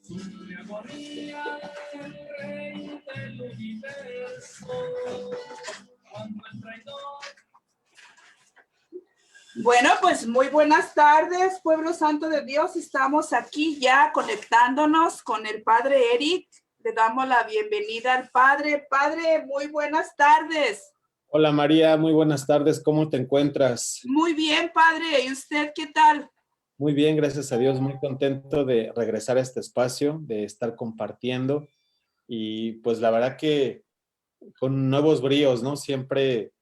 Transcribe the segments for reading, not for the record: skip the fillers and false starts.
Julia María, el rey del universo, cuando el traidor. Bueno, pues muy buenas tardes, pueblo santo de Dios. Estamos aquí ya conectándonos con el Padre Eric. Le damos la bienvenida al Padre. Padre, muy buenas tardes. Hola María, muy buenas tardes. ¿Cómo te encuentras? Muy bien, Padre. ¿Y usted qué tal? Muy bien, gracias a Dios. Muy contento de regresar a este espacio, de estar compartiendo. Y pues la verdad que con nuevos bríos, ¿no? Siempre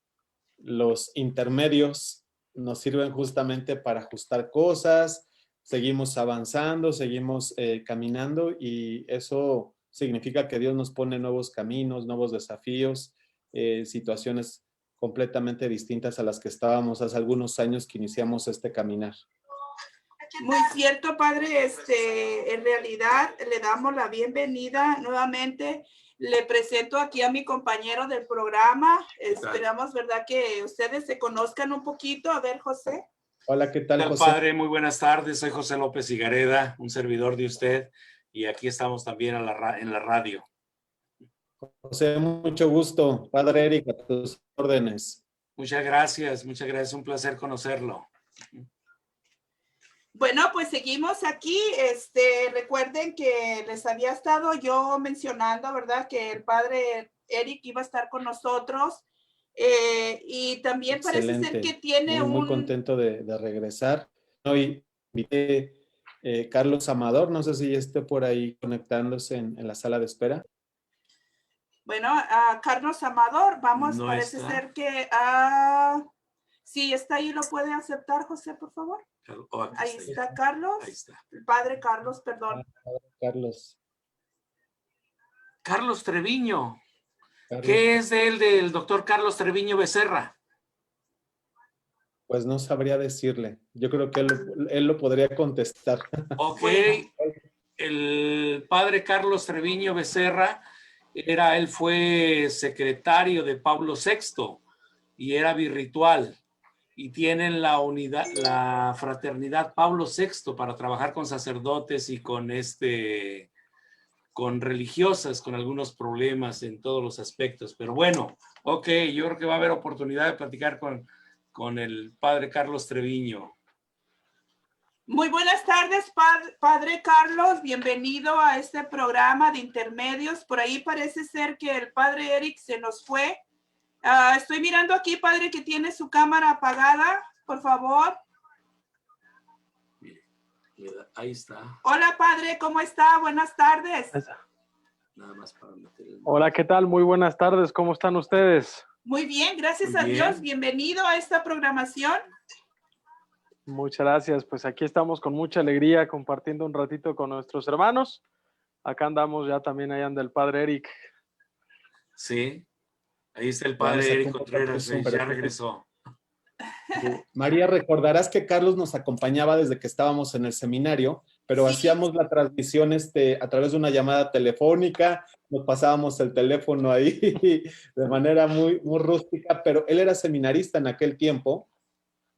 los intermedios nos sirven justamente para ajustar cosas, seguimos avanzando, seguimos caminando y eso significa que Dios nos pone nuevos caminos, nuevos desafíos, situaciones completamente distintas a las que estábamos hace algunos años que iniciamos este caminar. Muy cierto, Padre. En realidad le damos la bienvenida nuevamente. Le presento aquí a mi compañero del programa. Esperamos, ¿verdad?, que ustedes se conozcan un poquito. A ver, José. Hola, ¿qué tal, José? Padre, muy buenas tardes. Soy José López Higareda, un servidor de usted, y aquí estamos también en la radio. José, mucho gusto. Padre Eric, a tus órdenes. Muchas gracias, un placer conocerlo. Bueno, pues seguimos aquí. Recuerden que les había estado yo mencionando, ¿verdad?, que el Padre Eric iba a estar con nosotros. Y también Excelente. Parece ser que tiene muy contento de regresar. Hoy invité Carlos Amador, no sé si esté por ahí conectándose en la sala de espera. Bueno, a Carlos Amador, vamos, No parece está. ser que sí, está ahí, ¿lo puede aceptar, José, por favor? Ahí está Carlos. Ahí está. El Padre Carlos, perdón. Carlos Treviño. Carlos. ¿Qué es de él, del doctor Carlos Treviño Becerra? Pues no sabría decirle. Yo creo que él lo podría contestar. Ok. Bueno. El padre Carlos Treviño Becerra él fue secretario de Pablo VI y era birritual, y tienen la fraternidad Pablo VI para trabajar con sacerdotes y con religiosas con algunos problemas en todos los aspectos. Pero bueno, ok, yo creo que va a haber oportunidad de platicar con el padre Carlos Treviño. Muy buenas tardes, Padre Carlos. Bienvenido a este programa de intermedios. Por ahí parece ser que el Padre Eric se nos fue. Estoy mirando aquí, Padre, que tiene su cámara apagada. Por favor. Ahí está. Hola, Padre, ¿cómo está? Buenas tardes. Nada más para meter el... Hola, ¿qué tal? Muy buenas tardes. ¿Cómo están ustedes? Muy bien, gracias Muy a bien. Dios. Bienvenido a esta programación. Muchas gracias. Pues aquí estamos con mucha alegría compartiendo un ratito con nuestros hermanos. Acá andamos ya también, ahí anda el Padre Eric. Sí, ahí está el Padre Eric Contreras, ya regresó. María, recordarás que Carlos nos acompañaba desde que estábamos en el seminario, pero Sí. hacíamos la transmisión a través de una llamada telefónica, nos pasábamos el teléfono ahí de manera muy, muy rústica, pero él era seminarista en aquel tiempo.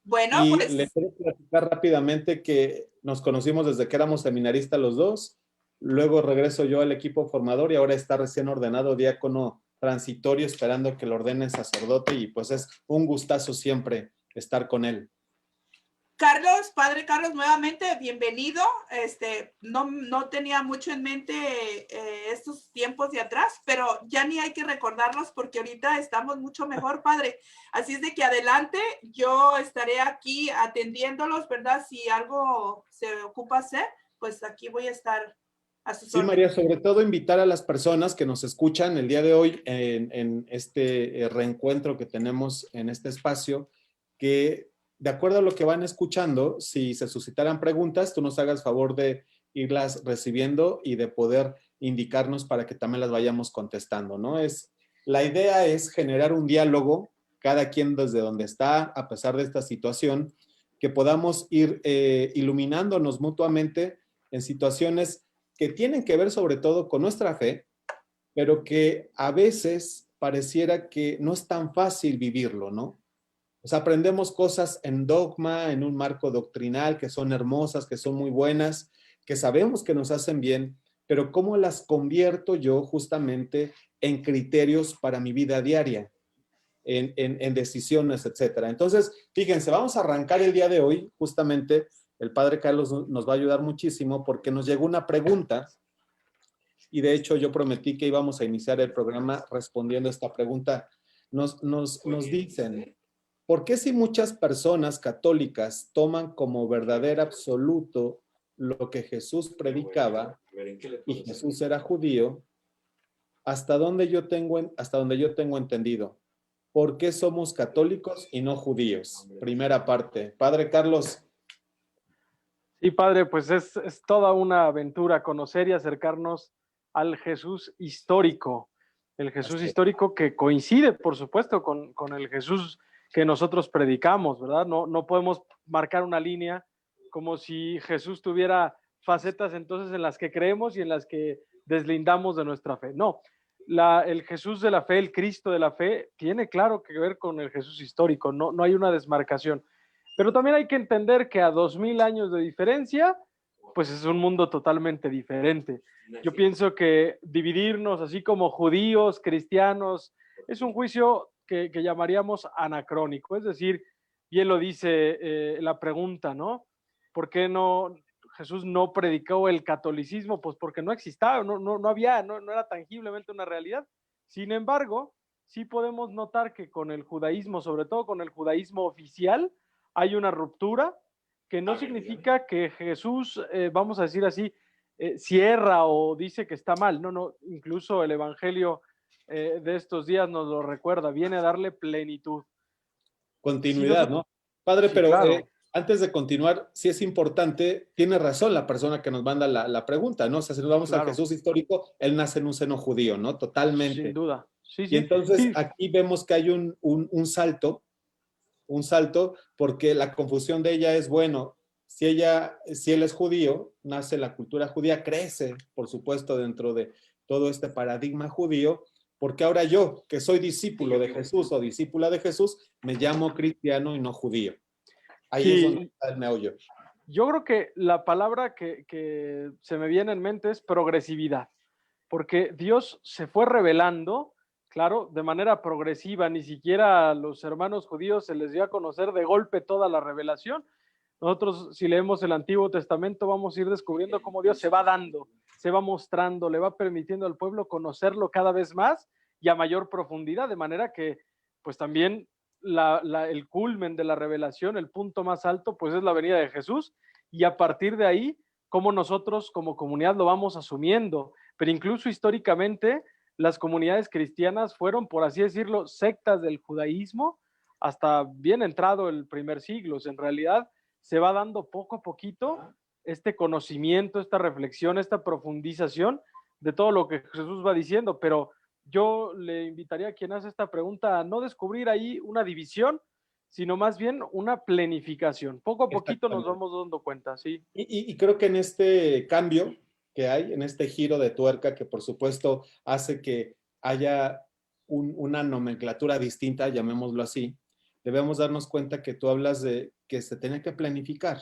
Bueno, y pues... le quiero platicar rápidamente que nos conocimos desde que éramos seminaristas los dos, luego regreso yo al equipo formador y ahora está recién ordenado diácono transitorio esperando que lo ordenen sacerdote y pues es un gustazo siempre estar con él. Carlos, Padre Carlos, nuevamente bienvenido. No tenía mucho en mente estos tiempos de atrás, pero ya ni hay que recordarlos porque ahorita estamos mucho mejor, Padre. Así es de que adelante, yo estaré aquí atendiéndolos, ¿verdad? Si algo se ocupa hacer, pues aquí voy a estar a sus órdenes. María, sobre todo invitar a las personas que nos escuchan el día de hoy en este reencuentro que tenemos en este espacio, que de acuerdo a lo que van escuchando, si se suscitaran preguntas, tú nos hagas favor de irlas recibiendo y de poder indicarnos para que también las vayamos contestando, ¿no? La idea es generar un diálogo, cada quien desde donde está, a pesar de esta situación, que podamos ir iluminándonos mutuamente en situaciones que tienen que ver sobre todo con nuestra fe, pero que a veces pareciera que no es tan fácil vivirlo, ¿no? O sea, aprendemos cosas en dogma, en un marco doctrinal, que son hermosas, que son muy buenas, que sabemos que nos hacen bien, pero ¿cómo las convierto yo justamente en criterios para mi vida diaria? En decisiones, etcétera. Entonces, fíjense, vamos a arrancar el día de hoy, justamente el padre Carlos nos va a ayudar muchísimo porque nos llegó una pregunta y de hecho yo prometí que íbamos a iniciar el programa respondiendo esta pregunta. Nos dicen, ¿por qué si muchas personas católicas toman como verdadero absoluto lo que Jesús predicaba y Jesús era judío, hasta donde yo tengo entendido? ¿Por qué somos católicos y no judíos? Primera parte. Padre Carlos. Sí, padre, pues es toda una aventura conocer y acercarnos al Jesús histórico. El Jesús histórico que coincide, por supuesto, con el Jesús que nosotros predicamos, ¿verdad? No podemos marcar una línea como si Jesús tuviera facetas entonces en las que creemos y en las que deslindamos de nuestra fe. No, el Jesús de la fe, el Cristo de la fe, tiene claro que ver con el Jesús histórico, no hay una desmarcación. Pero también hay que entender que a 2000 años de diferencia, pues es un mundo totalmente diferente. Yo pienso que dividirnos así como judíos, cristianos, es un juicio que llamaríamos anacrónico. Es decir, bien lo dice la pregunta, ¿no? ¿Por qué Jesús no predicó el catolicismo? Pues porque no existía, no había, no era tangiblemente una realidad. Sin embargo, sí podemos notar que con el judaísmo, sobre todo con el judaísmo oficial, hay una ruptura que no significa que Jesús, vamos a decir así, cierra o dice que está mal. No, incluso el Evangelio de estos días nos lo recuerda, viene a darle plenitud. Continuidad, ¿no? Padre, sí, pero claro. Antes de continuar, sí es importante, tiene razón la persona que nos manda la pregunta, ¿no? O sea, si nos vamos al Jesús histórico, él nace en un seno judío, ¿no? Totalmente. Sin duda. Sí, y entonces aquí vemos que hay un salto, porque la confusión de ella es, bueno, si él es judío, nace la cultura judía, crece, por supuesto, dentro de todo este paradigma judío, porque ahora yo, que soy discípulo de Jesús o discípula de Jesús, me llamo cristiano y no judío. Ahí es donde está el meollo. Yo creo que la palabra que se me viene en mente es progresividad, porque Dios se fue revelando, claro, de manera progresiva. Ni siquiera a los hermanos judíos se les dio a conocer de golpe toda la revelación. Nosotros, si leemos el Antiguo Testamento, vamos a ir descubriendo cómo Dios se va dando, se va mostrando, le va permitiendo al pueblo conocerlo cada vez más y a mayor profundidad, de manera que, pues también el culmen de la revelación, el punto más alto, pues es la venida de Jesús, y a partir de ahí, cómo nosotros como comunidad lo vamos asumiendo. Pero incluso históricamente, las comunidades cristianas fueron, por así decirlo, sectas del judaísmo hasta bien entrado el primer siglo. En realidad, se va dando poco a poquito este conocimiento, esta reflexión, esta profundización de todo lo que Jesús va diciendo, pero yo le invitaría a quien hace esta pregunta a no descubrir ahí una división, sino más bien una planificación. Poco a poquito nos vamos dando cuenta, ¿sí? Y creo que en este cambio que hay, en este giro de tuerca, que por supuesto hace que haya una nomenclatura distinta, llamémoslo así, debemos darnos cuenta que tú hablas de que se tiene que planificar.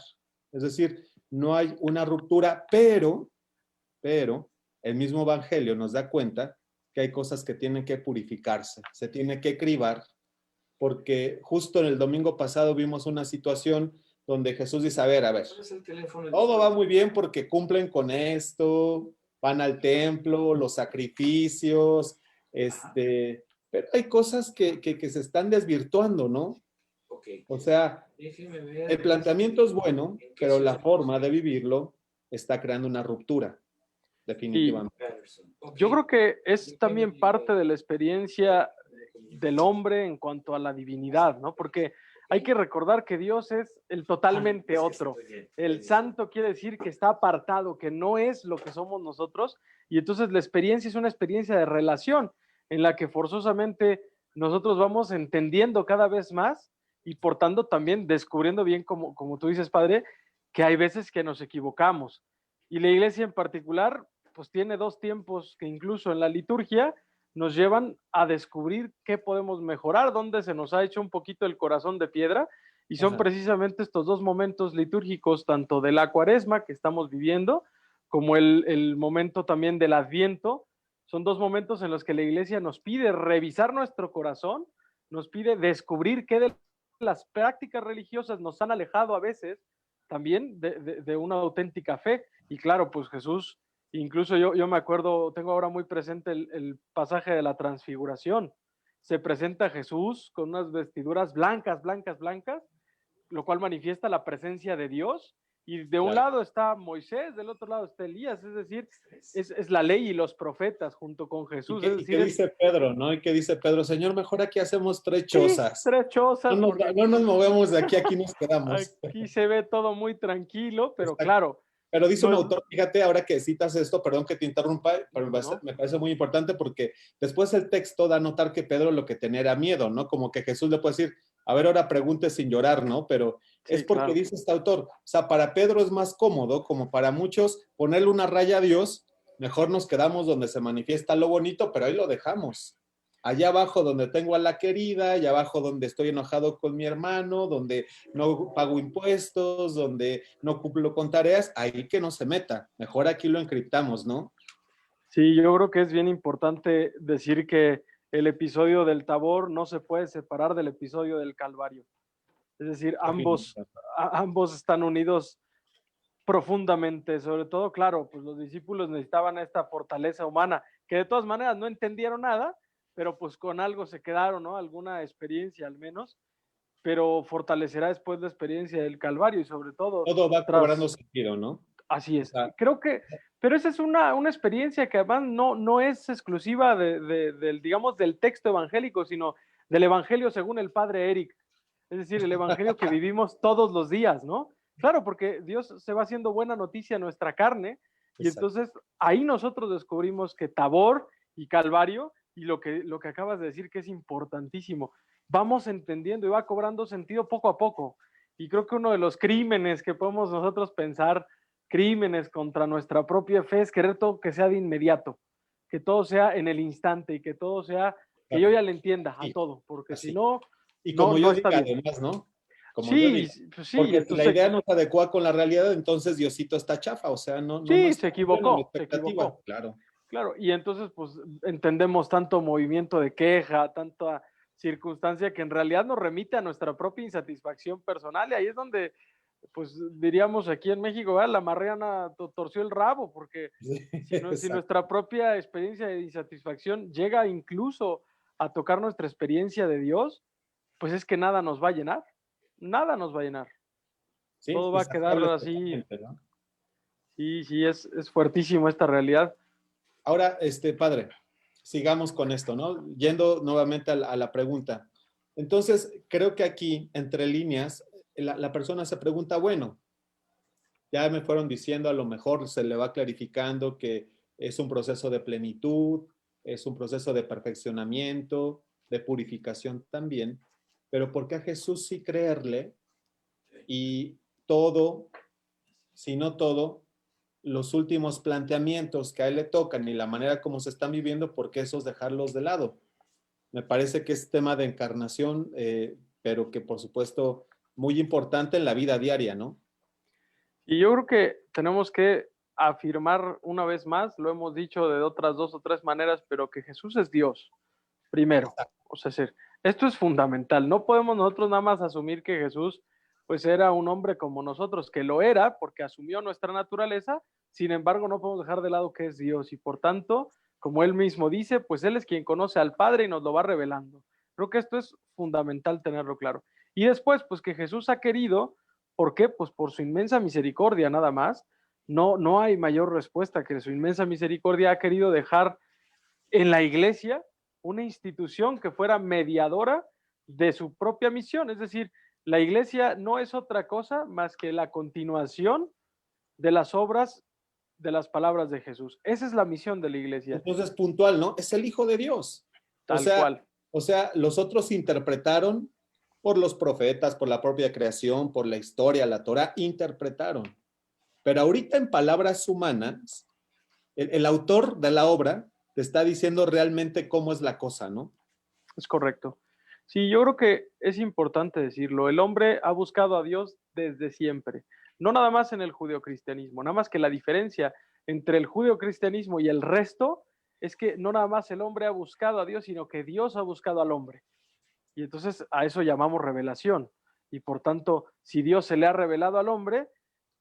Es decir, no hay una ruptura, pero el mismo Evangelio nos da cuenta que hay cosas que tienen que purificarse, se tiene que cribar, porque justo en el domingo pasado vimos una situación donde Jesús dice, a ver, todo va muy bien porque cumplen con esto, van al templo, los sacrificios, pero hay cosas que se están desvirtuando, ¿no? O sea, el planteamiento es bueno, pero la forma de vivirlo está creando una ruptura, definitivamente. Yo creo que es también parte de la experiencia del hombre en cuanto a la divinidad, ¿no? Porque hay que recordar que Dios es el totalmente otro. El santo quiere decir que está apartado, que no es lo que somos nosotros, y entonces la experiencia es una experiencia de relación en la que forzosamente nosotros vamos entendiendo cada vez más y por tanto también descubriendo bien, como tú dices, padre, que hay veces que nos equivocamos. Y la iglesia en particular, pues tiene dos tiempos que incluso en la liturgia nos llevan a descubrir qué podemos mejorar, dónde se nos ha hecho un poquito el corazón de piedra, y son precisamente estos dos momentos litúrgicos, tanto de la Cuaresma que estamos viviendo, como el momento también del Adviento. Son dos momentos en los que la iglesia nos pide revisar nuestro corazón, nos pide descubrir qué de las prácticas religiosas nos han alejado a veces también de una auténtica fe. Y claro, pues Jesús, incluso yo me acuerdo, tengo ahora muy presente el pasaje de la transfiguración. Se presenta Jesús con unas vestiduras blancas, blancas, blancas, lo cual manifiesta la presencia de Dios. Y de un lado está Moisés, del otro lado está Elías, es decir, es la ley y los profetas junto con Jesús. ¿Y qué dice Pedro, no? ¿Y qué dice Pedro? Señor, mejor aquí hacemos 3 chozas. Sí, 3 chozas. No nos movemos de aquí nos quedamos. Aquí se ve todo muy tranquilo, pero exacto. Claro. Pero dice un autor, fíjate, ahora que citas esto, perdón que te interrumpa, pero no. me parece muy importante porque después el texto da a notar que Pedro lo que tenía era miedo, ¿no? Como que Jesús le puede decir, a ver, ahora pregunte sin llorar, ¿no? Pero sí, es porque dice este autor, o sea, para Pedro es más cómodo, como para muchos, ponerle una raya a Dios, mejor nos quedamos donde se manifiesta lo bonito, pero ahí lo dejamos. Allá abajo donde tengo a la querida, allá abajo donde estoy enojado con mi hermano, donde no pago impuestos, donde no cumplo con tareas, ahí que no se meta. Mejor aquí lo encriptamos, ¿no? Sí, yo creo que es bien importante decir que el episodio del Tabor no se puede separar del episodio del Calvario. Es decir, ambos están unidos profundamente, sobre todo, claro, pues los discípulos necesitaban esta fortaleza humana, que de todas maneras no entendieron nada, pero pues con algo se quedaron, ¿no? Alguna experiencia al menos, pero fortalecerá después la experiencia del Calvario y sobre todo... Todo va cobrando sentido, ¿no? Así es. O sea, creo que, pero esa es una experiencia que además no es exclusiva del, digamos, del texto evangélico, sino del evangelio según el padre Eric. Es decir, el evangelio que vivimos todos los días, ¿no? Claro, porque Dios se va haciendo buena noticia a nuestra carne y entonces ahí nosotros descubrimos que Tabor y Calvario y lo que acabas de decir que es importantísimo, vamos entendiendo y va cobrando sentido poco a poco. Y creo que uno de los crímenes que podemos nosotros pensar, crímenes contra nuestra propia fe, es querer todo que sea de inmediato, que todo sea en el instante y que todo sea, que yo ya le entienda a todo, porque si no... Y como yo diga, además, ¿no? Como sí, pues sí. Porque entonces, la idea no se adecua con la realidad, entonces Diosito está chafa, o sea, no. Sí, no se equivocó. Claro. Y entonces, pues, entendemos tanto movimiento de queja, tanta circunstancia que en realidad nos remite a nuestra propia insatisfacción personal, y ahí es donde, pues, diríamos aquí en México, la marrana torció el rabo, porque si nuestra propia experiencia de insatisfacción llega incluso a tocar nuestra experiencia de Dios, pues es que nada nos va a llenar. Nada nos va a llenar. Sí, todo va a quedar así. ¿No? Sí, es fuertísimo esta realidad. Ahora, padre, sigamos con esto, ¿no? Yendo nuevamente a la pregunta. Entonces, creo que aquí, entre líneas, la persona se pregunta, bueno, ya me fueron diciendo, a lo mejor se le va clarificando que es un proceso de plenitud, es un proceso de perfeccionamiento, de purificación también, pero ¿por qué a Jesús sí creerle y todo, si no todo, los últimos planteamientos que a él le tocan y la manera como se están viviendo, ¿por qué esos dejarlos de lado? Me parece que es tema de encarnación, pero que por supuesto muy importante en la vida diaria, ¿no? Y yo creo que tenemos que afirmar una vez más, lo hemos dicho de otras 2 o 3 maneras, pero que Jesús es Dios, primero. O sea, esto es fundamental. No podemos nosotros nada más asumir que Jesús pues era un hombre como nosotros, que lo era porque asumió nuestra naturaleza, sin embargo no podemos dejar de lado que es Dios y por tanto, como él mismo dice, pues él es quien conoce al Padre y nos lo va revelando. Creo que esto es fundamental tenerlo claro. Y después, pues que Jesús ha querido, ¿por qué? Pues por su inmensa misericordia nada más. No hay mayor respuesta que su inmensa misericordia ha querido dejar en la iglesia una institución que fuera mediadora de su propia misión, es decir, la iglesia no es otra cosa más que la continuación de las obras de las palabras de Jesús. Esa es la misión de la iglesia. Entonces, puntual, ¿no? Es el Hijo de Dios. Tal cual. O sea, los otros interpretaron por los profetas, por la propia creación, por la historia, la Torah, interpretaron. Pero ahorita en palabras humanas, el autor de la obra te está diciendo realmente cómo es la cosa, ¿no? Es correcto. Sí, yo creo que es importante decirlo. El hombre ha buscado a Dios desde siempre. No nada más en el judeocristianismo, nada más que la diferencia entre el judeocristianismo y el resto es que no nada más el hombre ha buscado a Dios, sino que Dios ha buscado al hombre. Y entonces a eso llamamos revelación. Y por tanto, si Dios se le ha revelado al hombre,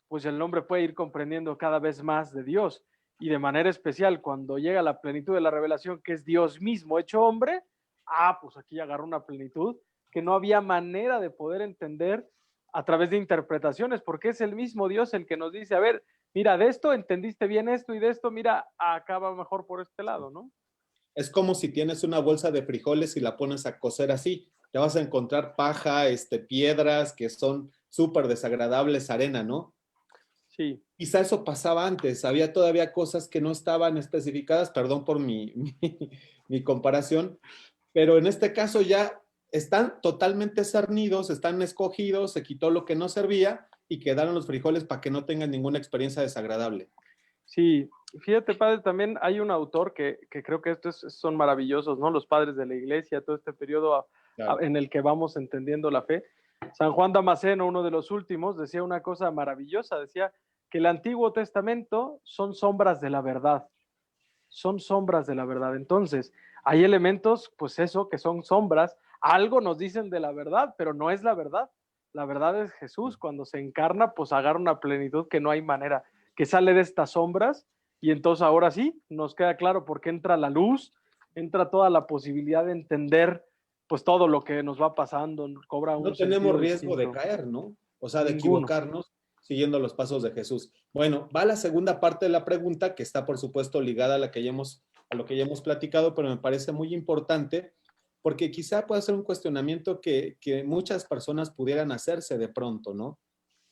pues el hombre puede ir comprendiendo cada vez más de Dios. Y de manera especial, cuando llega la plenitud de la revelación, que es Dios mismo hecho hombre, pues aquí agarró una plenitud que no había manera de poder entender a través de interpretaciones, porque es el mismo Dios el que nos dice, a ver, mira, de esto entendiste bien esto y de esto, mira, acá va mejor por este lado, ¿no? Es como si tienes una bolsa de frijoles y la pones a cocer así. Te vas a encontrar paja, piedras que son súper desagradables, arena, ¿no? Sí. Quizá eso pasaba antes, había todavía cosas que no estaban especificadas, perdón por mi comparación, pero en este caso ya están totalmente cernidos, están escogidos, se quitó lo que no servía y quedaron los frijoles para que no tengan ninguna experiencia desagradable. Sí, fíjate, padre, también hay un autor que creo que estos son maravillosos, ¿no? Los padres de la iglesia, todo este periodo Claro. en el que vamos entendiendo la fe. San Juan Damasceno, uno de los últimos, decía una cosa maravillosa, decía que el Antiguo Testamento son sombras de la verdad, son sombras de la verdad. Entonces, hay elementos, pues eso, que son sombras, algo nos dicen de la verdad, pero no es la verdad. La verdad es Jesús, cuando se encarna, pues agarra una plenitud que no hay manera, que sale de estas sombras, y entonces ahora sí, nos queda claro porque entra la luz, entra toda la posibilidad de entender pues todo lo que nos va pasando, cobra un No tenemos sentido riesgo de distinto. caer, ¿no? O sea, de Ninguno. equivocarnos siguiendo los pasos de Jesús. Bueno, va la segunda parte de la pregunta, que está por supuesto ligada a lo que ya hemos platicado, pero me parece muy importante, porque quizá pueda ser un cuestionamiento que muchas personas pudieran hacerse de pronto, ¿no?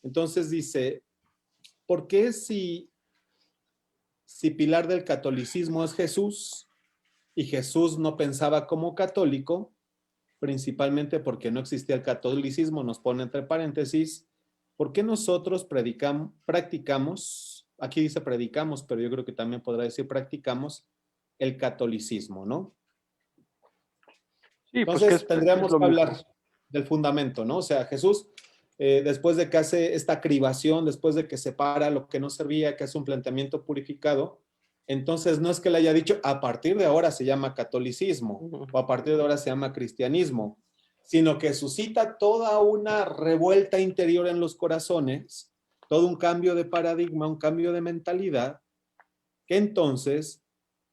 Entonces dice, ¿por qué si pilar del catolicismo es Jesús y Jesús no pensaba como católico, principalmente porque no existía el catolicismo, nos pone entre paréntesis, ¿por qué nosotros practicamos, aquí dice predicamos, pero yo creo que también podrá decir practicamos el catolicismo, ¿no? Sí, pues Entonces que es tendríamos lo que mismo. hablar del fundamento, ¿no? O sea, Jesús, después de que hace esta cribación, después de que separa lo que no servía, que hace un planteamiento purificado, entonces no es que le haya dicho, a partir de ahora se llama catolicismo o a partir de ahora se llama cristianismo, sino que suscita toda una revuelta interior en los corazones, todo un cambio de paradigma, un cambio de mentalidad, que entonces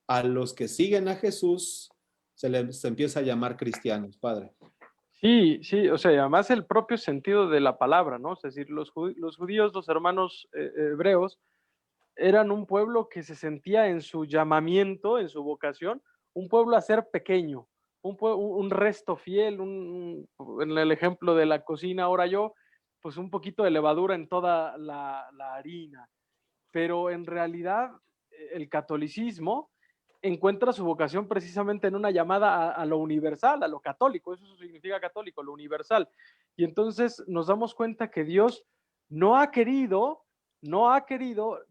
a los que siguen a Jesús se les empieza a llamar cristianos, padre. Sí, sí, o sea, además el propio sentido de la palabra, ¿no? Es decir, los judíos, los hermanos hebreos, eran un pueblo que se sentía en su llamamiento, en su vocación, un pueblo a ser pequeño, un resto fiel, en el ejemplo de la cocina, ahora yo, pues un poquito de levadura en toda la harina. Pero en realidad el catolicismo encuentra su vocación precisamente en una llamada a lo universal, a lo católico, eso significa católico, lo universal. Y entonces nos damos cuenta que Dios no ha querido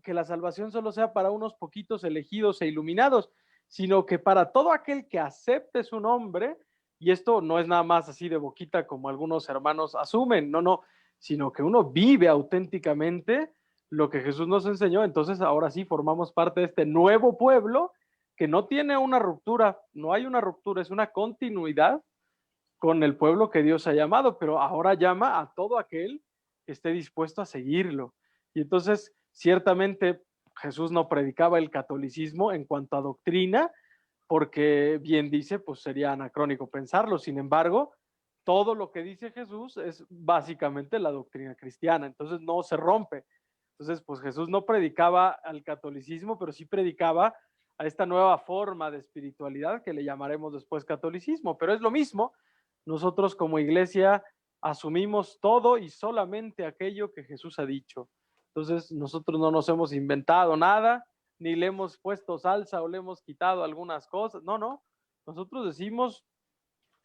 que la salvación solo sea para unos poquitos elegidos e iluminados, sino que para todo aquel que acepte su nombre, y esto no es nada más así de boquita como algunos hermanos asumen, no, sino que uno vive auténticamente lo que Jesús nos enseñó, entonces ahora sí formamos parte de este nuevo pueblo que no tiene una ruptura, no hay una ruptura, es una continuidad con el pueblo que Dios ha llamado, pero ahora llama a todo aquel que esté dispuesto a seguirlo. Y entonces, ciertamente, Jesús no predicaba el catolicismo en cuanto a doctrina, porque bien dice, pues sería anacrónico pensarlo. Sin embargo, todo lo que dice Jesús es básicamente la doctrina cristiana, entonces no se rompe. Entonces, pues Jesús no predicaba al catolicismo, pero sí predicaba a esta nueva forma de espiritualidad que le llamaremos después catolicismo, pero es lo mismo. Nosotros como iglesia asumimos todo y solamente aquello que Jesús ha dicho. Entonces, nosotros no nos hemos inventado nada, ni le hemos puesto salsa o le hemos quitado algunas cosas. No. Nosotros decimos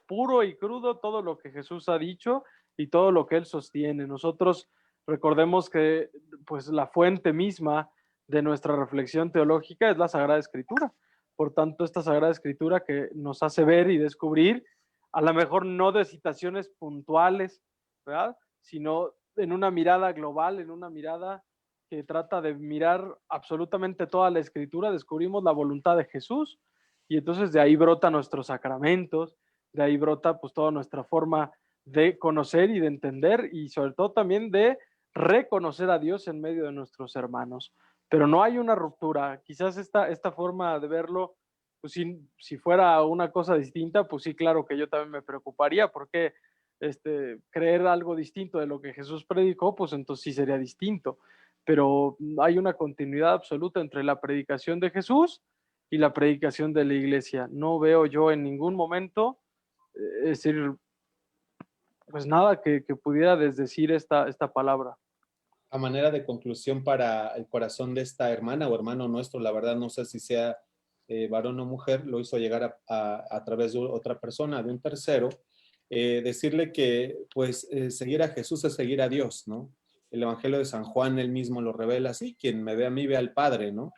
puro y crudo todo lo que Jesús ha dicho y todo lo que él sostiene. Nosotros recordemos que pues la fuente misma de nuestra reflexión teológica es la Sagrada Escritura. Por tanto, esta Sagrada Escritura que nos hace ver y descubrir, a lo mejor no de citaciones puntuales, ¿verdad? Sino en una mirada global, en una mirada que trata de mirar absolutamente toda la escritura, descubrimos la voluntad de Jesús y entonces de ahí brota nuestros sacramentos, de ahí brota pues toda nuestra forma de conocer y de entender y sobre todo también de reconocer a Dios en medio de nuestros hermanos. Pero no hay una ruptura. Quizás esta forma de verlo, pues si fuera una cosa distinta, pues sí, claro que yo también me preocuparía porque creer algo distinto de lo que Jesús predicó, pues entonces sí sería distinto. Pero hay una continuidad absoluta entre la predicación de Jesús y la predicación de la iglesia. No veo yo en ningún momento, es decir, pues nada que pudiera desdecir esta palabra. A manera de conclusión para el corazón de esta hermana o hermano nuestro, la verdad no sé si sea varón o mujer, lo hizo llegar a través de otra persona, de un tercero, decirle que pues seguir a Jesús es seguir a Dios, ¿no? El Evangelio de San Juan, él mismo lo revela así, quien me ve a mí ve al Padre, ¿no?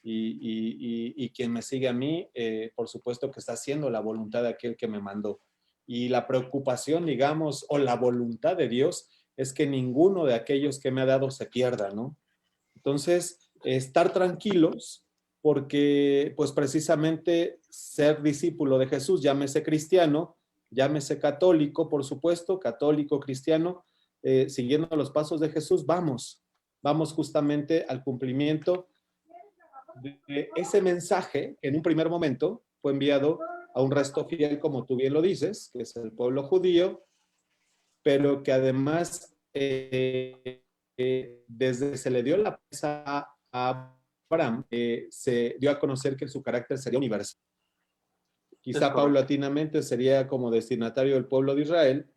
Y quien me sigue a mí, por supuesto que está haciendo la voluntad de aquel que me mandó. Y la preocupación, digamos, o la voluntad de Dios es que ninguno de aquellos que me ha dado se pierda, ¿no? Entonces, estar tranquilos porque, pues precisamente ser discípulo de Jesús, llámese cristiano, llámese católico, por supuesto, católico, cristiano, siguiendo los pasos de Jesús, vamos justamente al cumplimiento de ese mensaje que en un primer momento fue enviado a un resto fiel, como tú bien lo dices, que es el pueblo judío, pero que además desde que se le dio la presa a Abraham, se dio a conocer que su carácter sería universal. Quizá paulatinamente sería como destinatario del pueblo de Israel,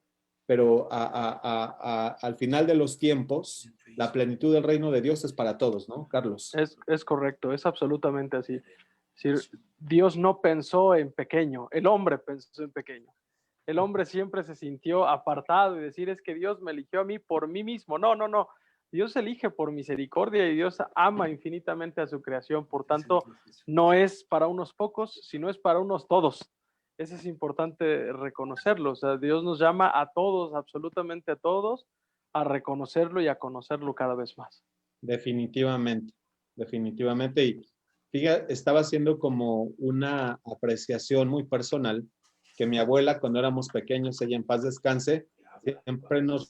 pero al final de los tiempos, la plenitud del reino de Dios es para todos, ¿no, Carlos? Es correcto, es absolutamente así. Es decir, Dios no pensó en pequeño, el hombre pensó en pequeño. El hombre siempre se sintió apartado y decir, es que Dios me eligió a mí por mí mismo. No, no, no. Dios elige por misericordia y Dios ama infinitamente a su creación. Por tanto, no es para unos pocos, sino es para unos todos. Eso es importante reconocerlo. O sea, Dios nos llama a todos, absolutamente a todos, a reconocerlo y a conocerlo cada vez más. Definitivamente, definitivamente. Y fíjate, estaba haciendo como una apreciación muy personal que mi abuela, cuando éramos pequeños, ella en paz descanse, siempre nos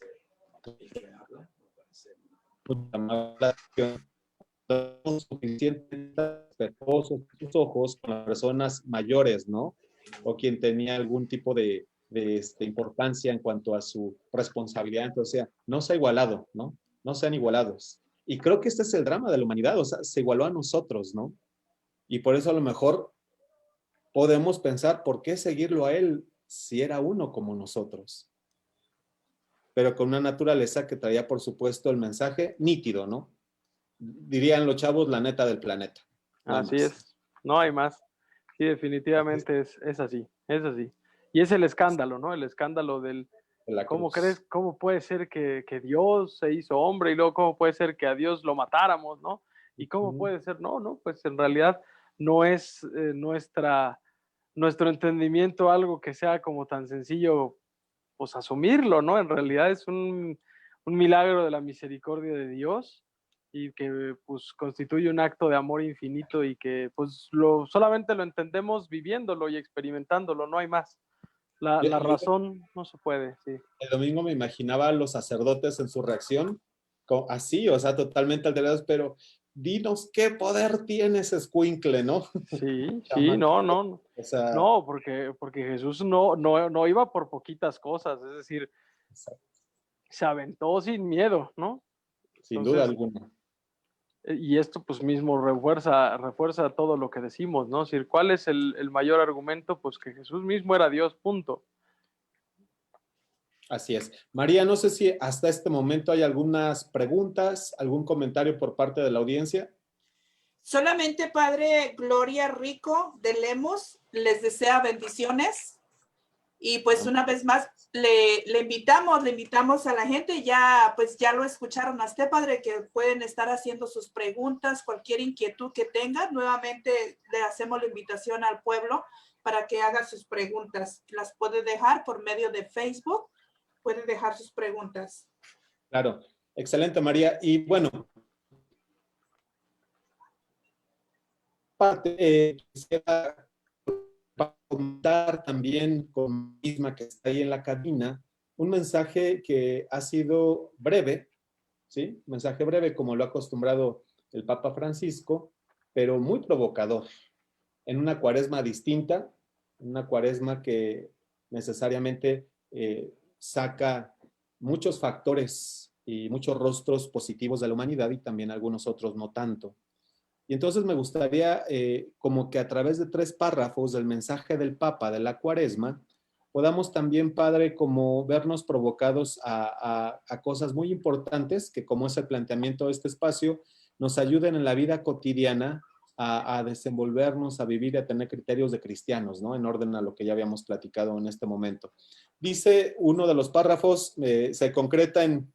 llamaba la atención suficientemente respetuosos sus ojos con las personas mayores, ¿no? O quien tenía algún tipo de importancia en cuanto a su responsabilidad. Entonces, o sea, no se ha igualado, ¿no? No sean igualados. Y creo que este es el drama de la humanidad, o sea, se igualó a nosotros, ¿no? Y por eso a lo mejor podemos pensar, ¿por qué seguirlo a él si era uno como nosotros? Pero con una naturaleza que traía, por supuesto, el mensaje nítido, ¿no? Dirían los chavos, la neta del planeta. Así es, no hay más. Sí, definitivamente es así, es así. Y es el escándalo, ¿no? El escándalo del, ¿cómo crees, cómo puede ser que Dios se hizo hombre y luego cómo puede ser que a Dios lo matáramos, ¿no? Y cómo puede ser, no, pues en realidad no es nuestro entendimiento algo que sea como tan sencillo, pues asumirlo, ¿no? En realidad es un milagro de la misericordia de Dios y que pues constituye un acto de amor infinito y que pues solamente lo entendemos viviéndolo y experimentándolo, no hay más. La razón no se puede, sí. El domingo me imaginaba a los sacerdotes en su reacción, así, o sea, totalmente alterados, pero dinos qué poder tiene ese escuincle, ¿no? Sí, sí, no. O sea, no, porque Jesús no iba por poquitas cosas, es decir, se aventó sin miedo, ¿no? Sin duda alguna. Y esto pues mismo refuerza todo lo que decimos, ¿no? Es decir, ¿cuál es el mayor argumento? Pues que Jesús mismo era Dios, punto. Así es. María, no sé si hasta este momento hay algunas preguntas, algún comentario por parte de la audiencia. Solamente, Padre Gloria Rico de Lemos les desea bendiciones. Y pues una vez más le invitamos a la gente, ya lo escucharon a usted, Padre, que pueden estar haciendo sus preguntas, cualquier inquietud que tengan. Nuevamente le hacemos la invitación al pueblo para que haga sus preguntas. Las puede dejar por medio de Facebook, puede dejar sus preguntas. Claro, excelente, María. Y bueno, parte, quisiera comentar también con Isma, que está ahí en la cabina, un mensaje que ha sido breve, ¿sí? Un mensaje breve, como lo ha acostumbrado el Papa Francisco, pero muy provocador, en una cuaresma distinta, una cuaresma que necesariamente saca muchos factores y muchos rostros positivos de la humanidad y también algunos otros no tanto. Y entonces me gustaría, como que a través de 3 párrafos del mensaje del Papa de la Cuaresma, podamos también, Padre, como vernos provocados a cosas muy importantes que, como es el planteamiento de este espacio, nos ayuden en la vida cotidiana a desenvolvernos, a vivir y a tener criterios de cristianos, ¿no? En orden a lo que ya habíamos platicado en este momento. Dice uno de los párrafos, se concreta en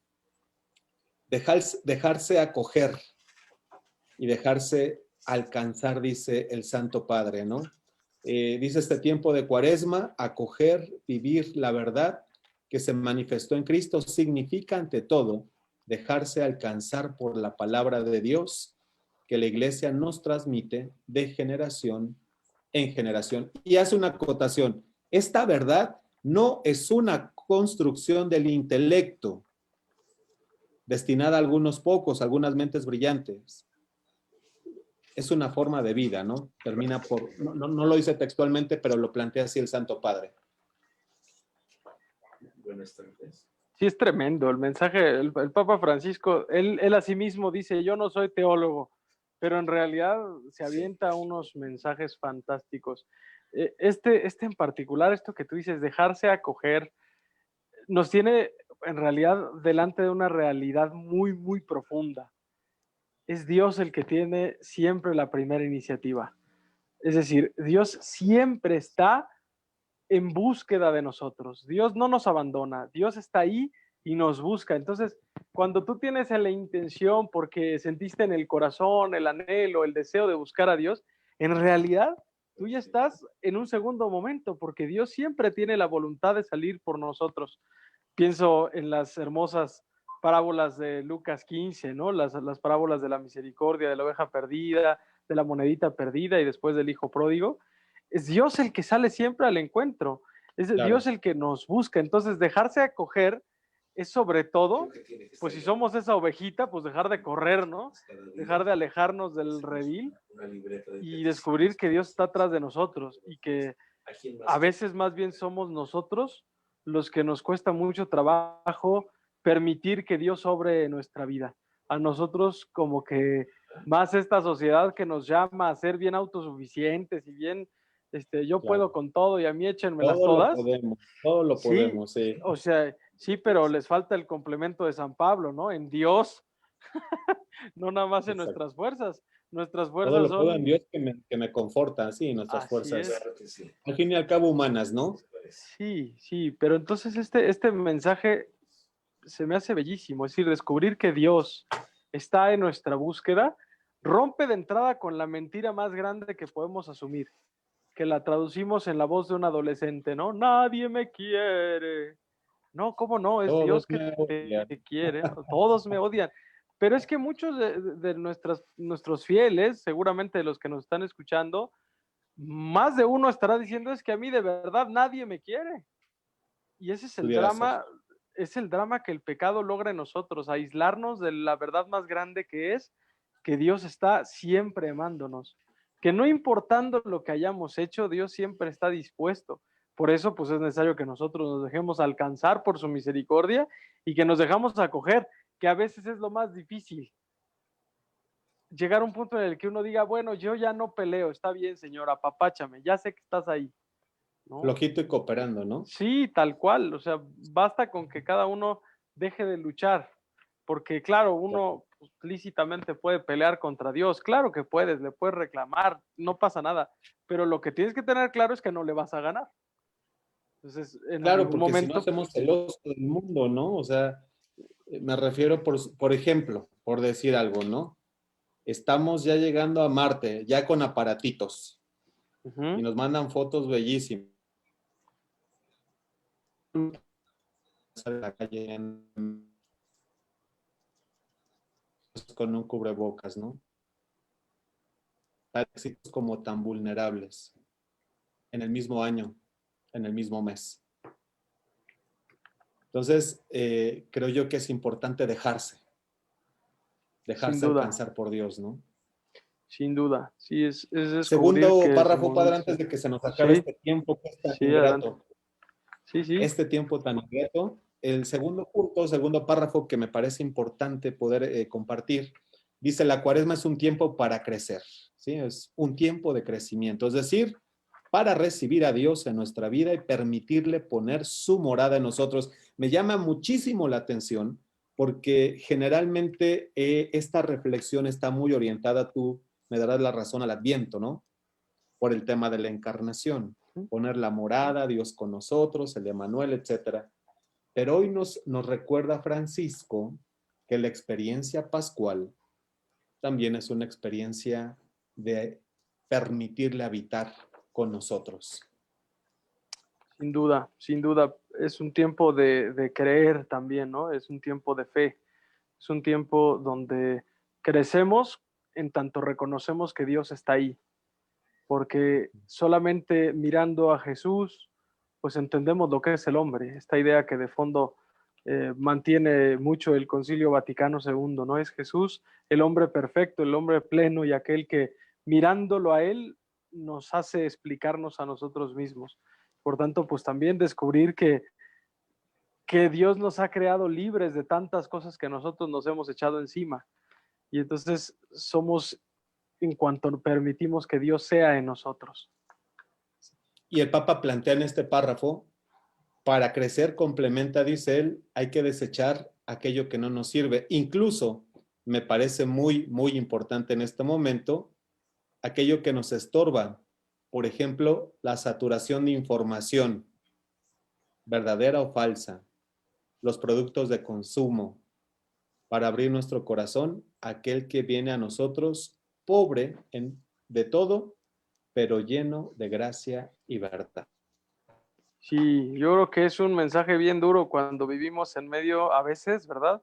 dejarse acoger y dejarse alcanzar, dice el Santo Padre, ¿no? Dice este tiempo de Cuaresma, acoger, vivir la verdad que se manifestó en Cristo significa ante todo dejarse alcanzar por la palabra de Dios que la Iglesia nos transmite de generación en generación. Y hace una acotación, esta verdad no es una construcción del intelecto destinada a algunos pocos, algunas mentes brillantes. Es una forma de vida, ¿no? Termina por, no lo dice textualmente, pero lo plantea así el Santo Padre. Buenas tardes. Sí, es tremendo el mensaje. El Papa Francisco, él a sí mismo dice, yo no soy teólogo, pero en realidad se avienta unos mensajes fantásticos. Este en particular, esto que tú dices, dejarse acoger, nos tiene en realidad delante de una realidad muy, muy profunda. Es Dios el que tiene siempre la primera iniciativa. Es decir, Dios siempre está en búsqueda de nosotros. Dios no nos abandona, Dios está ahí y nos busca. Entonces, cuando tú tienes la intención porque sentiste en el corazón el anhelo, el deseo de buscar a Dios, en realidad tú ya estás en un segundo momento porque Dios siempre tiene la voluntad de salir por nosotros. Pienso en las hermosas parábolas de Lucas 15, ¿no? Las parábolas de la misericordia, de la oveja perdida, de la monedita perdida y después del hijo pródigo. Es Dios el que sale siempre al encuentro, es Claro. Dios el que nos busca. Entonces, dejarse acoger es sobre todo, pues si somos esa ovejita, pues dejar de correr, ¿no? Dejar de alejarnos del redil y descubrir que Dios está atrás de nosotros y que a veces más bien somos nosotros los que nos cuesta mucho trabajo permitir que Dios obre en nuestra vida. A nosotros como que más esta sociedad que nos llama a ser bien autosuficientes y bien, yo Claro. puedo con todo y a mí échenmelas Todo todas. todo lo Sí, podemos, sí. o sea, sí, pero les falta el complemento de San Pablo, ¿no? En Dios, no nada más en Exacto. nuestras fuerzas. Nuestras Todo fuerzas lo puedo en son, Dios que me conforta, sí, nuestras así fuerzas. es. Claro que sí. Al fin y al cabo humanas, ¿no? Sí, sí, pero entonces este mensaje se me hace bellísimo, es decir, descubrir que Dios está en nuestra búsqueda, rompe de entrada con la mentira más grande que podemos asumir, que la traducimos en la voz de un adolescente, ¿no? Nadie me quiere. No, ¿cómo no? Es Todos Dios que me te odian. quiere, ¿no? Todos me odian. Pero es que muchos de nuestros fieles, seguramente de los que nos están escuchando, más de uno estará diciendo es que a mí de verdad nadie me quiere. Y ese Pudiera ser. es el drama que el pecado logra en nosotros, aislarnos de la verdad más grande que es que Dios está siempre amándonos, que no importando lo que hayamos hecho, Dios siempre está dispuesto. Por eso, pues es necesario que nosotros nos dejemos alcanzar por su misericordia y que nos dejamos acoger, que a veces es lo más difícil. Llegar a un punto en el que uno diga, bueno, yo ya no peleo, está bien, Señor, apapáchame, ya sé que estás ahí, ¿no? Flojito y cooperando, ¿no? Sí, tal cual, o sea, basta con que cada uno deje de luchar, porque claro, uno pues, lícitamente puede pelear contra Dios, claro que puedes, le puedes reclamar, no pasa nada, pero lo que tienes que tener claro es que no le vas a ganar. Entonces, en Claro, algún porque si no momento, hacemos celoso del mundo, ¿no? O sea, me refiero, por ejemplo, por decir algo, ¿no? Estamos ya llegando a Marte, ya con aparatitos, y nos mandan fotos bellísimas. La calle con un cubrebocas, ¿no? éxitos como tan vulnerables en el mismo año, en el mismo mes. Entonces, creo yo que es importante dejarse alcanzar por Dios, ¿no? Sin duda, sí, es descubrir Segundo que desde el párrafo, padre, momento... antes de que se nos acabe Sí, este tiempo que es tan sí, adelante. ingrato. Sí. Este tiempo tan ingrato. El segundo punto, segundo párrafo que me parece importante poder compartir, dice: la cuaresma es un tiempo para crecer, ¿sí? Es un tiempo de crecimiento, es decir, para recibir a Dios en nuestra vida y permitirle poner su morada en nosotros. Me llama muchísimo la atención porque generalmente esta reflexión está muy orientada, tú me darás la razón, al Adviento, ¿no? Por el tema de la encarnación, poner la morada, Dios con nosotros, el Emmanuel, etcétera. Pero hoy nos recuerda Francisco que la experiencia pascual también es una experiencia de permitirle habitar con nosotros. Sin duda, es un tiempo de creer también, ¿no? Es un tiempo de fe, es un tiempo donde crecemos en tanto reconocemos que Dios está ahí, porque solamente mirando a Jesús, pues entendemos lo que es el hombre, esta idea que de fondo mantiene mucho el Concilio Vaticano II, ¿no? Es Jesús, el hombre perfecto, el hombre pleno y aquel que mirándolo a él nos hace explicarnos a nosotros mismos. Por tanto, pues también descubrir que Dios nos ha creado libres de tantas cosas que nosotros nos hemos echado encima. Y entonces somos en cuanto permitimos que Dios sea en nosotros. Y el Papa plantea en este párrafo: para crecer, complementa, dice él, hay que desechar aquello que no nos sirve. Incluso, me parece muy, muy importante en este momento, aquello que nos estorba. Por ejemplo, la saturación de información, verdadera o falsa, los productos de consumo, para abrir nuestro corazón a aquel que viene a nosotros pobre de todo, pero lleno de gracia y verdad. Sí, yo creo que es un mensaje bien duro cuando vivimos en medio, a veces, ¿verdad?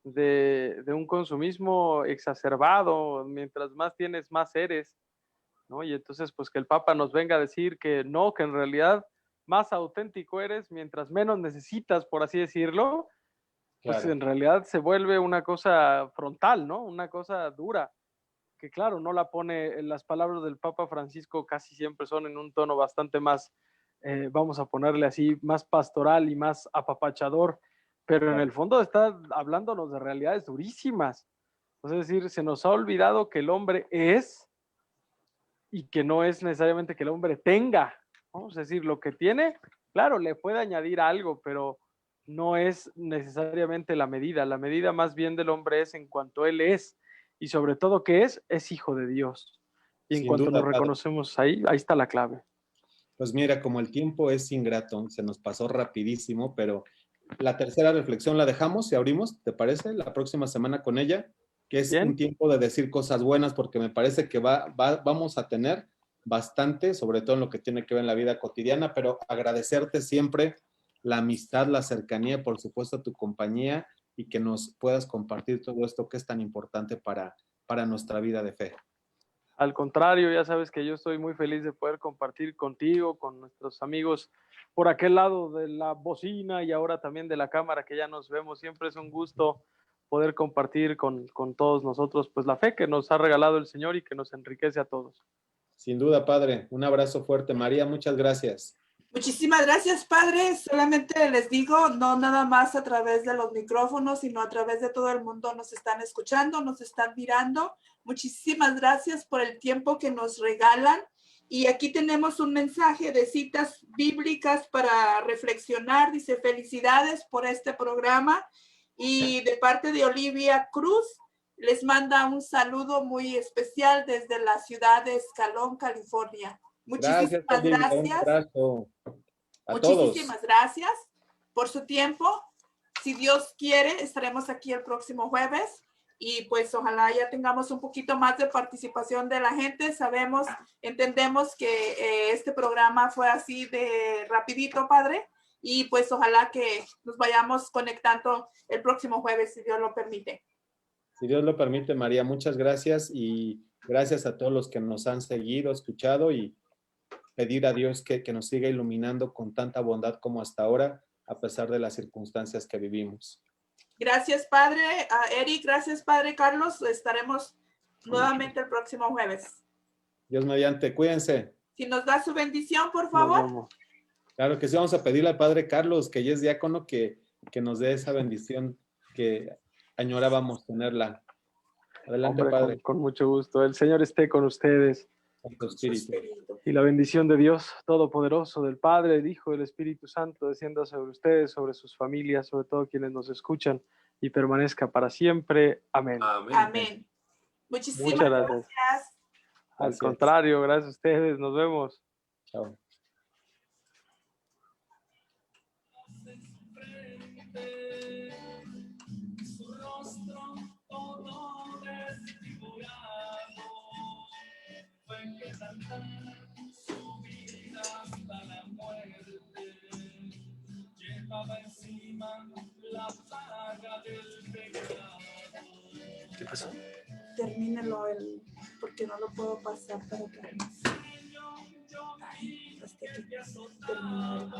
De un consumismo exacerbado, mientras más tienes, más eres, ¿no? Y entonces, pues que el Papa nos venga a decir que no, que en realidad más auténtico eres, mientras menos necesitas, por así decirlo, pues Claro. en realidad se vuelve una cosa frontal, ¿no? Una cosa dura, que claro, no la pone, en las palabras del Papa Francisco casi siempre son en un tono bastante más, vamos a ponerle así, más pastoral y más apapachador, pero en el fondo está hablándonos de realidades durísimas. Es decir, se nos ha olvidado que el hombre es y que no es necesariamente que el hombre tenga, ¿no? Es decir, lo que tiene, claro, le puede añadir algo, pero no es necesariamente la medida más bien del hombre es en cuanto él es, y sobre todo que es hijo de Dios. Y en Sin cuanto duda, nos padre. reconocemos ahí está la clave. Pues mira, como el tiempo es ingrato, se nos pasó rapidísimo, pero la tercera reflexión la dejamos y abrimos, ¿te parece? La próxima semana con ella, que es un Bien, tiempo de decir cosas buenas, porque me parece que vamos a tener bastante, sobre todo en lo que tiene que ver en la vida cotidiana, pero agradecerte siempre la amistad, la cercanía, por supuesto, tu compañía, y que nos puedas compartir todo esto que es tan importante para nuestra vida de fe. al contrario, ya sabes que yo estoy muy feliz de poder compartir contigo, con nuestros amigos por aquel lado de la bocina y ahora también de la cámara que ya nos vemos. Siempre es un gusto poder compartir con todos nosotros pues la fe que nos ha regalado el Señor y que nos enriquece a todos. Sin duda, padre. Un abrazo fuerte. María, muchas gracias. Muchísimas gracias, padre. Solamente les digo, no nada más a través de los micrófonos, sino a través de todo el mundo nos están escuchando, nos están mirando. Muchísimas gracias por el tiempo que nos regalan. Y aquí tenemos un mensaje de citas bíblicas para reflexionar. Dice: felicidades por este programa. Y de parte de Olivia Cruz, les manda un saludo muy especial desde la ciudad de Escalón, California. Gracias, Muchísimas Olivia. Un gracias. abrazo a todos. Muchísimas gracias por su tiempo. Si Dios quiere, estaremos aquí el próximo jueves y pues ojalá ya tengamos un poquito más de participación de la gente. Entendemos que este programa fue así de rapidito, padre, y pues ojalá que nos vayamos conectando el próximo jueves, si Dios lo permite. Si Dios lo permite, María, muchas gracias y Gracias a todos los que nos han seguido, escuchado y pedir a Dios que nos siga iluminando con tanta bondad como hasta ahora, a pesar de las circunstancias que vivimos. Gracias, Padre Eric. Gracias, Padre Carlos. Estaremos nuevamente el próximo jueves. Dios mediante, cuídense. Si nos da su bendición, por Nos favor. vemos. Claro que sí, vamos a pedirle al Padre Carlos, que ya es diácono, que nos dé esa bendición que añorábamos tenerla. Adelante, Hombre, Padre. con mucho gusto. El Señor esté con ustedes. Con tu espíritu. Y la bendición de Dios Todopoderoso, del Padre, del Hijo y del Espíritu Santo, descienda sobre ustedes, sobre sus familias, sobre todo quienes nos escuchan, y permanezca para siempre. Amén. Amén. Amén. Muchísimas Muchas gracias. gracias. Al Gracias. contrario, gracias a ustedes. Nos vemos. Chao. Su rostro todo desfigurado, fue que cantar su vida hasta la muerte, llevaba encima la plaga del pecado. ¿Qué pasó? Termínelo porque no lo puedo pasar para que. Hasta que termine el